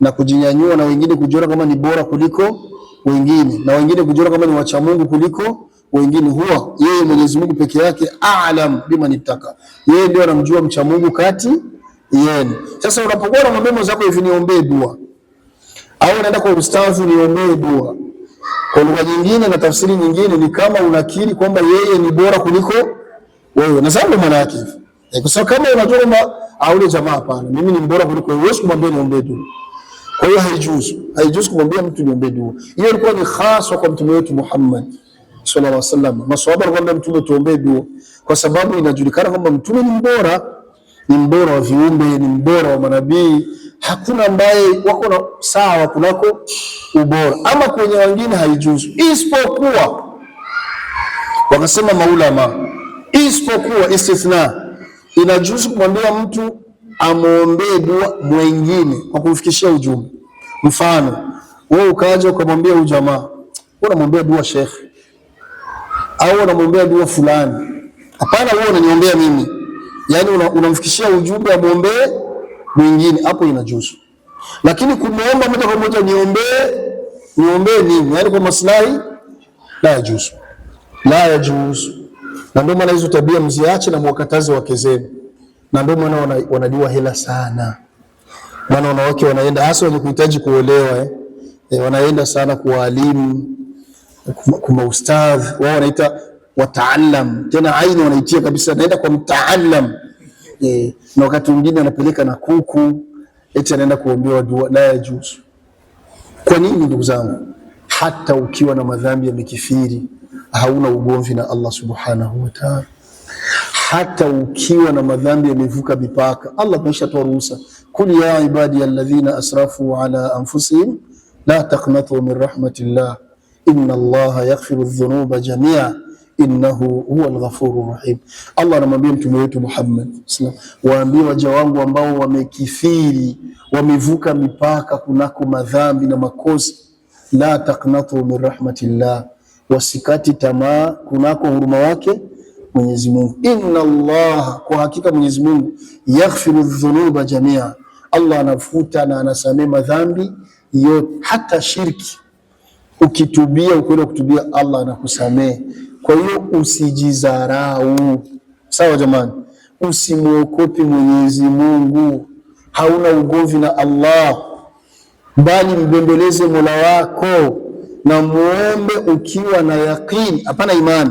na kujinyanyua na wengine kujiona kama ni bora kuliko wengine, na wengine kujiona kama ni wacha Mungu kuliko wengine. Huwa yeye Mwenyezi Mungu peke yake a'lam biman ittaqa, yeye ndio anamjua mcha Mungu kati yenu. Sasa unapokuwa unamwambia mwenzako hivi niombee dua, au unaenda kwa ustadhi niombee dua, kwa lugha nyingine na tafsiri nyingine ni kama unakiri kwamba yeye ni bora kuliko wewe. Na sababu maana yake hivi, kwa sababu kama unajua kwamba aule jamaa hapana, mimi ni bora kuliko wewe, huwezi kumwambia niombee dua. Kwa hiyo haijuzu kumwambia mtu niombee dua. Hiyo ilikuwa ni hasa kwa mtume wetu Muhammad sallallahu alaihi wasallam. Maswahaba walikwambia mtume tuombee dua kwa sababu inajulikana kwamba mtume ni mbora wa viumbe, ni mbora wa manabii. Hakuna ambaye wako na sawa kunako ubora. Ama kwenye wengine haijuzu, isipokuwa wakasema maulama, isipokuwa istithna, inajuzu kumwambia mtu amwombee dua mwingine kwa kumfikishia ujumbe. Mfano, wewe ukaja ukamwambia huyu jamaa, unamwambia dua Sheikh au unamwambia dua fulani, hapana wewe unaniombea mimi, yani unamfikishia ujumbe amwombee mwingine, hapo inajuzu. Lakini kumuomba moja kwa moja niombee nini, yani kwa maslahi, la yajuzu. Na ndio maana hizo tabia mziache na mwakataze wake zenu. Na ndio maana wanajua hela sana, maana wanawake wanaenda hasa wenye kuhitaji kuolewa wanaenda sana kwa walimu, kwa maustadhi, wao wanaita wataallam, tena aini wanaitia kabisa, naenda kwa mtaallam. Na wakati mwingine anapeleka na kuku eti anaenda kuombewa dua, la yajuzu. Kwa nini ndugu zangu? Hata ukiwa na madhambi ya mikifiri hauna ugomvi na Allah subhanahu wa ta'ala. Hata ukiwa na madhambi yamevuka mipaka, Allah ameshatoa ruhusa, kul ya ibadi alladhina asrafu ala anfusihim la taqnatu min rahmatillah inna Allaha yaghfiru dhunuba jamia innahu huwa al-ghafurur rahim. Allah anamwambia mtume wetu Muhammad sallallahu alaihi wasallam, waambie waja wangu ambao wamekithiri, wamevuka mipaka kunako madhambi na makosa, la taqnatu min rahmatillah, wasikati tamaa kunako huruma wake Mwenyezi Mungu. Inna Allah, kwa hakika Mwenyezi Mungu, yaghfiru dhunuba jamia, Allah anafuta na anasamehe madhambi yote, hata shirki. Ukitubia, ukwenda kutubia, Allah anakusamehe. Kwa hiyo usijizarau, sawa jamani, usimuokopi Mwenyezi Mungu, hauna ugomvi na Allah, bali mbembeleze Mola wako na muombe ukiwa na yaqini, hapana imani,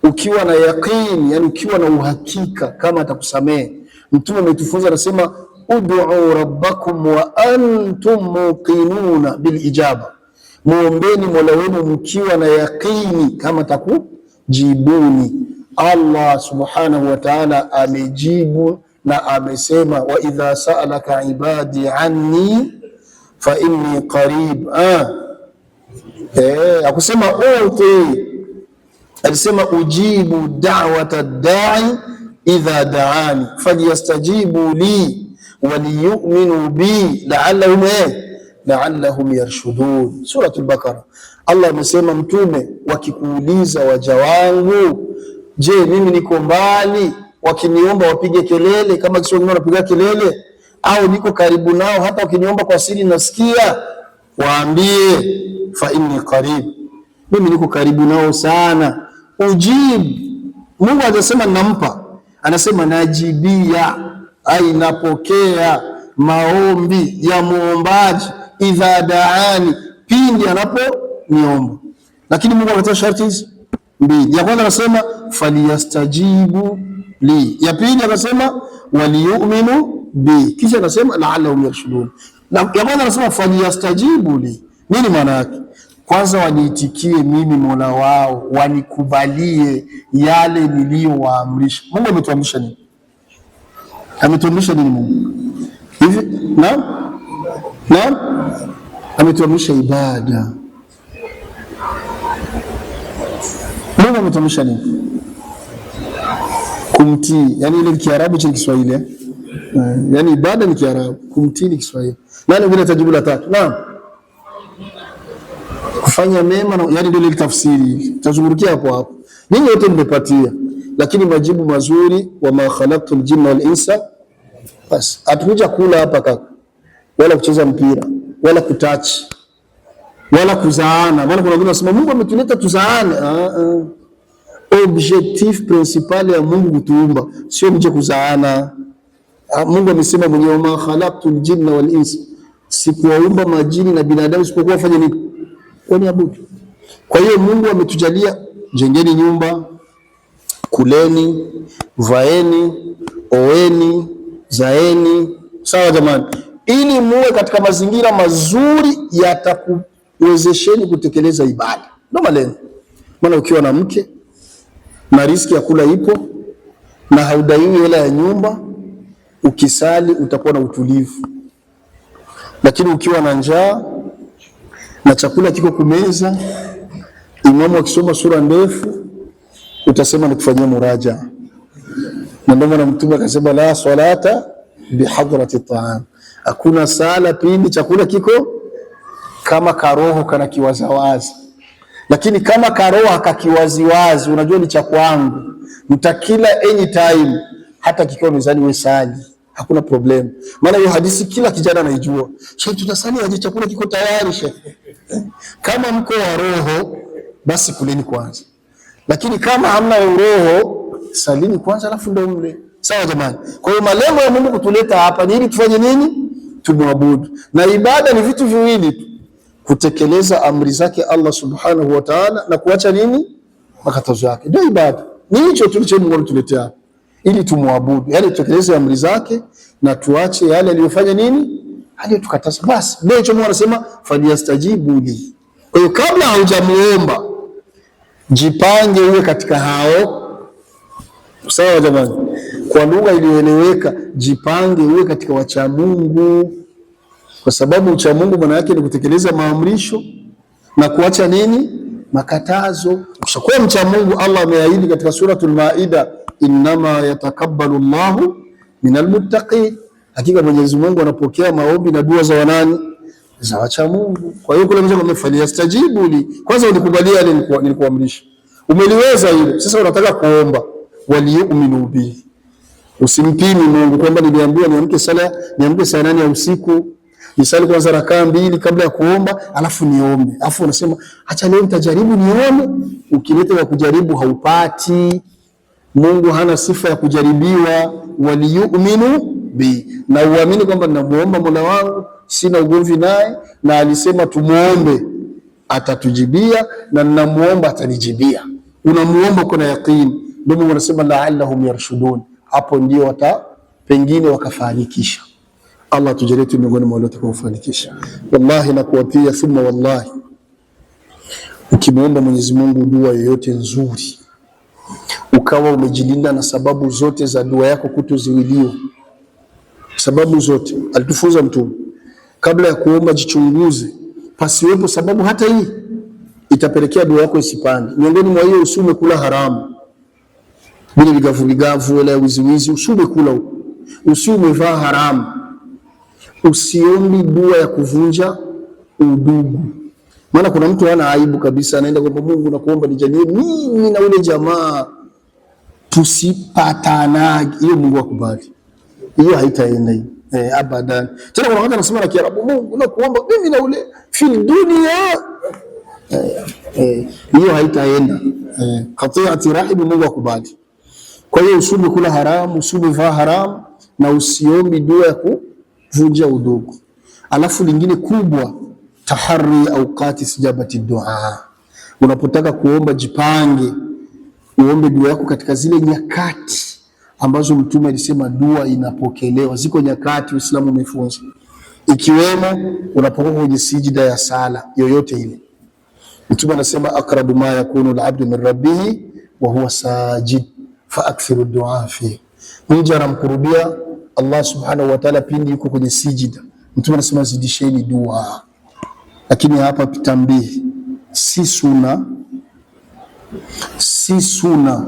ukiwa na yaqini, yani ukiwa na uhakika kama atakusamehe. Mtume ametufunza anasema, ud'u rabbakum wa antum muqinuna bil ijaba, muombeni Mola wenu mkiwa na yaqini kama atakujibuni. Allah subhanahu wa ta'ala amejibu na amesema, wa idha sa'alaka ibadi anni fa inni qarib. Akusema uti, alisema ujibu da'wata da'i idha da'ani falyastajibu li waliyu'minu bi la'allahum yarshudun. Suratul Baqara. Allah amesema, mtume, wakikuuliza waja wangu, je, mimi niko mbali, wakiniomba wapige kelele kama kisha wengine wanapiga kelele, au niko karibu nao, hata wakiniomba kwa siri nasikia? Waambie, fa inni qarib, mimi niko karibu nao sana. Ujib, Mungu hajasema nampa, anasema najibia, ai napokea maombi ya muombaji, idha daani, pindi anaponiomba. Lakini Mungu akatoa sharti hizi mbili. Ya kwanza anasema falyastajibu li, ya pili akasema waliyu'minu bi, kisha akasema la'allahum yarshudun. Na ya kwanza anasema falyastajibu li, nini maana yake? Kwanza waniitikie mimi Mola wao, wanikubalie yale niliyowaamrisha. Mungu ametuamrisha nini? Ametuamrisha nini Mungu? Hivi naam, ametuamrisha ibada. Mungu ametuamrisha nini? Kumtii. Yani ile ni Kiarabu cha Kiswahili, yani ibada ni Kiarabu, kumtii ni Kiswahili. Nani vile tajibu la tatu? Naam, kufanya mema, yani ndio ile tafsiri. Tutazungukia hapo. Ninyi wote mmepatia, lakini majibu mazuri, wa ma khalaqtul jinna wal insa. Bas, hatukuja kula hapa kaka, wala kucheza mpira, wala kutachi, wala kuzaana. Maana kuna wengine wanasema Mungu ametuleta tuzaane. Objectif principal ya Mungu kutuumba sio mje kuzaana. Mungu amesema mwenyewe, ma khalaqtul jinna wal insa, sikuwaumba majini na binadamu isipokuwa wafanye nini? Waniabudu. Kwa hiyo Mungu ametujalia, jengeni nyumba, kuleni, vaeni, oeni, zaeni, sawa jamani, ili muwe katika mazingira mazuri yatakuwezesheni kutekeleza ibada. Ndio malengo. Maana ukiwa na mke na riziki ya kula ipo na haudaiwi hela ya nyumba, ukisali utakuwa na utulivu. Lakini ukiwa na njaa na chakula kiko kumeza, imamu akisoma sura ndefu, utasema nikufanyia muraja. Na ndio maana Mtume akasema, la salata bihadrati ta'am, hakuna sala pindi chakula kiko kama karoho kana kiwazawazi. Lakini kama karoho hakakiwaziwazi, unajua ni cha kwangu, mtakila anytime, hata kikiwa mezani wewe sali, hakuna problem. Maana hiyo hadithi kila kijana anaijua. Sheikh, tutasali aje? Chakula kiko tayari Sheikh. Kama mko wa roho, basi kuleni kwanza. Lakini kama hamna roho, salini kwanza alafu ndio mle. Sawa jamani? Kwa hiyo malengo ya Mungu kutuleta hapa ni ili tufanye nini? Tumwabudu. Na ibada ni vitu viwili tu. Kutekeleza amri zake Allah subhanahu wa ta'ala na kuacha nini? Makatazo yake. Ndio ibada. Ni hicho tulicho Mungu anatuletea ili tumwabudu. Yaani tutekeleze amri zake na tuache yale aliyofanya nini? Aliyotukataza. Basi ndio hicho Mungu anasema falyastajibu li. Kwa hiyo kabla haujamuomba, jipange uwe katika hao. Sawa jamani? Kwa lugha iliyoeleweka, jipange uwe katika wacha Mungu. Kwa sababu ucha Mungu maana yake ni kutekeleza maamrisho na kuacha nini? Makatazo. Ukishakuwa mcha Mungu, Allah ameahidi katika suratul Maida, innama yatakabbalu Allahu minal muttaqin, hakika Mwenyezi Mungu anapokea maombi na dua za wanani? Za wacha Mungu. Kwa hiyo kule mzee amefanya yastajibu li, kwanza ulikubalia ile nilikuamrisha, umeliweza hilo, sasa unataka kuomba waliyu'minu bi. Usimpimi Mungu kwamba niliambiwa niamke saa 8 ya usiku nisali kwanza rakaa 2 kabla ya kuomba, alafu niombe, alafu unasema acha leo nitajaribu nione. Ukileta ya kujaribu haupati. Mungu hana sifa ya kujaribiwa. Waliyu'minu bi, na uamini kwamba ninamuomba Mola wangu, sina ugomvi naye, na alisema tumuombe atatujibia, na ninamuomba atanijibia. Unamuomba kuna yaqeen, ndio Mungu anasema la'allahum yarshudun. Hapo ndio pengine wakafanikisha. Allah tujalie tu miongoni mwa wale watakaofanikisha. Wallahi nakuapia thumma wallahi, ukimuomba Mwenyezi Mungu dua yoyote nzuri, ukawa umejilinda na sababu zote za dua yako kutoziwiliwa, sababu zote alitufunza Mtume, kabla ya kuomba jichunguze, pasiwepo sababu hata hii itapelekea dua yako isipande. Miongoni mwa hiyo, usume kula haramu, bila vigavu wala wiziwizi, usume kula huko, usume vaa haramu, usiombi dua ya kuvunja udugu. Maana kuna mtu hana aibu kabisa, anaenda kwa Mungu na kuomba nijalie mimi na ule jamaa tusipatana. Hiyo Mungu akubali, hiyo haitaenda hiyo abadan. Tena kuna watu wanasema na Kiarabu, Mungu na kuomba mimi na ule fil dunia, hiyo haitaenda. Qati'ati rahim, Mungu akubali. Kwa hiyo usume kula haramu, usume vaa haramu, na usiombi dua ya kuvunja udugu. Alafu lingine kubwa, tahari awqati istijabati dua. Unapotaka kuomba, jipange uombe dua yako katika zile nyakati ambazo Mtume alisema dua inapokelewa. Ziko nyakati Uislamu umefunza, ikiwemo unapokuwa kwenye sijida ya sala yoyote ile. Mtume anasema aqrabu ma yakunu al-abdu min rabbih wa huwa sajid fa akthiru du'a fi. Mja anamkurubia Allah subhanahu wa ta'ala pindi yuko kwenye sijida. Mtume anasema zidisheni dua. Lakini hapa pitambihi, si suna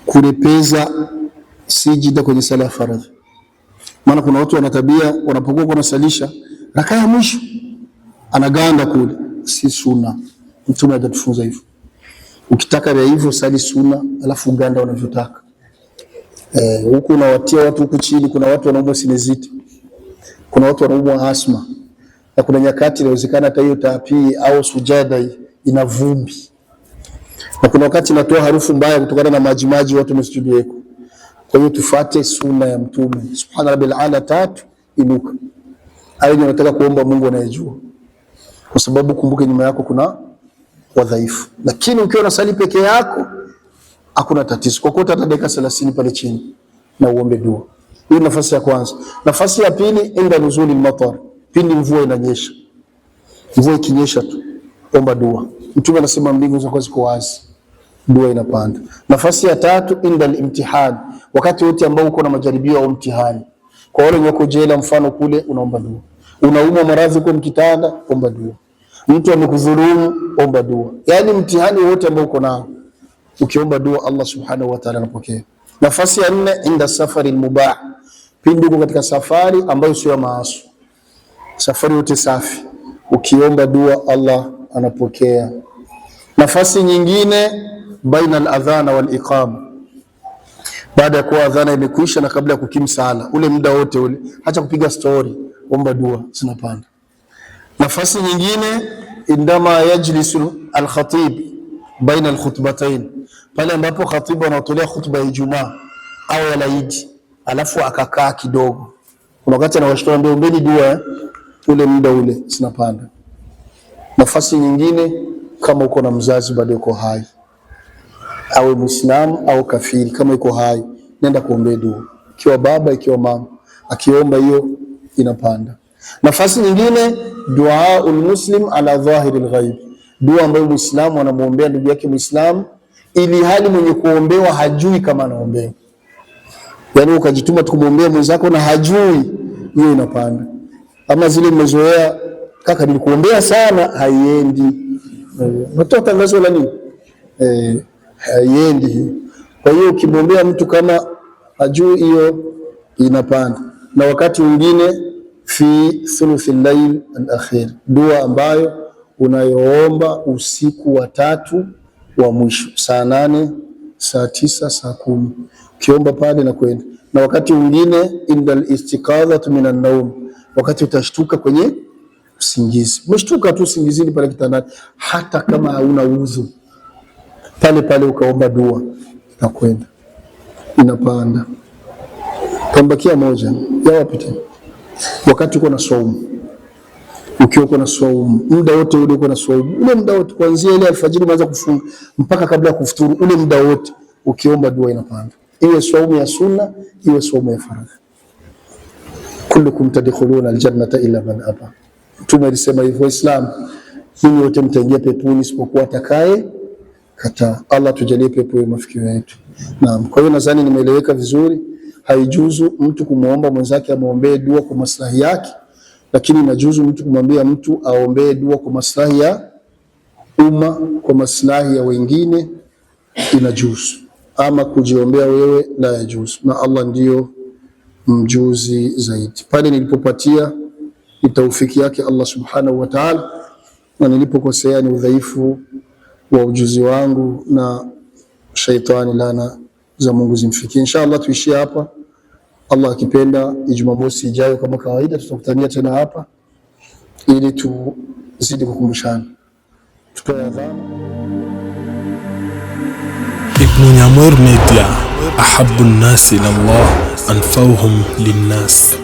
kurepeza sijida kwenye sala ya faradhi. Maana kuna watu wanatabia, wanapokuwa wanasalisha rakaa ya mwisho anaganda kule, si suna. Mtume hajatufunza hivyo. Ukitaka ya hivyo sali suna, alafu ganda unavyotaka. Huku unawatia watu huku chini. Kuna watu wanaumwa sineziti, kuna watu wanaumwa asma, na kuna nyakati inawezekana hata hiyo taapi au sujada ina vumbi, na kuna wakati inatoa harufu mbaya kutokana na maji watu msujudu wako. Kwa hiyo tufuate sunna ya Mtume. Subhana rabbil ala 3 inuka. Hayo ndio nataka kuomba Mungu anayejua, kwa sababu kumbuke nyuma yako kuna wadhaifu. Lakini ukiwa unasali peke yako hakuna tatizo, kwa kuwa hata dakika 30 pale chini na uombe dua. Hiyo nafasi ya kwanza. Nafasi ya pili, inda nuzuli al-matar, pindi mvua inanyesha. Mvua ikinyesha tu omba dua. Mtume anasema mbingu ziko wazi, dua inapanda. Nafasi ya tatu, inda al-imtihan, wakati wote ambao uko na majaribio au mtihani. Kwa wale wako jela mfano kule, unaomba dua. Unaumwa maradhi kwa mkitanda, omba dua. Mtu amekudhulumu, omba dua. Yaani mtihani wote ambao uko nao, ukiomba dua Allah subhanahu wa ta'ala anapokea. Nafasi ya 4, inda safari al-mubah, pindi uko katika safari ambayo sio maasi, safari yote safi, ukiomba dua Allah anapokea. Nafasi nyingine, baina al-adhana wal-iqama, baada ya kuwa adhana imekwisha na kabla ya kukimu sala, ule muda wote ule, acha kupiga story, omba dua zinapanda. Nafasi nyingine, indama yajlisu al-khatib baina al-khutbatayn, pale ambapo khatibu anatolea khutba ya Ijumaa au ya Eid, alafu akakaa kidogo, kuna wakati anawashtua ndio ombeni dua, ule muda ule zinapanda. Nafasi nyingine, kama uko na mzazi bado uko hai, awe Muislamu au kafiri, kama uko hai nenda kuombea dua, ikiwa baba ikiwa mama, akiomba hiyo inapanda. Nafasi nyingine, duaul muslim ala dhahiril ghaib, dua ambayo Muislamu anamuombea ndugu yake Muislamu ili hali mwenye kuombewa hajui kama anaombewa. Yaani ukajituma tukumuombea mwenzako na hajui, hiyo inapanda. Ama zile mmezoea kaka nilikuombea sana, haiendi. Unatoa tangazo la nini? Haiendi. Kwa hiyo ukimwombea mtu kama hajui, hiyo inapanda. Na wakati mwingine fi thuluthil layl al-akhir, dua ambayo unayoomba usiku wa tatu wa mwisho, saa 8, saa 9, saa 10, ukiomba pale na kwenda. Na wakati mwingine indal istiqadhatu minan naum, wakati utashtuka kwenye usingizi, umeshtuka tu usingizini pale kitandani, hata kama hauna udhu, pale pale ukaomba dua na kwenda, inapanda. Kambakia moja ya wapita, wakati uko na saumu, ukiwa uko na saumu, muda wote ule uko na saumu, ule muda wote kuanzia ile alfajiri unaanza kufunga mpaka kabla ya kufuturu, ule muda wote ukiomba dua inapanda, iwe saumu ya sunna, iwe saumu ya faradhi. Kullukum tadkhuluna aljannata illa man aba, Mtume alisema hivyo, Islam ninyi wote mtaingia peponi isipokuwa atakaye kataa. Allah tujalie pepo ya mafikio yetu. Naam, kwa hiyo nadhani nimeeleweka vizuri. Haijuzu mtu kumuomba mwenzake amuombee dua kwa maslahi yake, lakini inajuzu mtu kumwambia mtu aombee dua kwa maslahi ya umma, kwa maslahi ya wengine, inajuzu. Ama kujiombea wewe la yajuzu, na Allah ndio mjuzi zaidi. Pale nilipopatia ni taufiki yake Allah subhanahu wa ta'ala, na nilipokosea ni udhaifu wa ujuzi wangu na shaitani, lana za Mungu zimfikie. Inshallah tuishie hapa. Allah akipenda, Jumamosi ijayo kama kawaida tutakutania tena hapa ili tuzidi kukumbushana. Tutoe adhana. Ibn Nyamur Media, ahabbu an-nas ila Allah anfa'uhum lin-nas.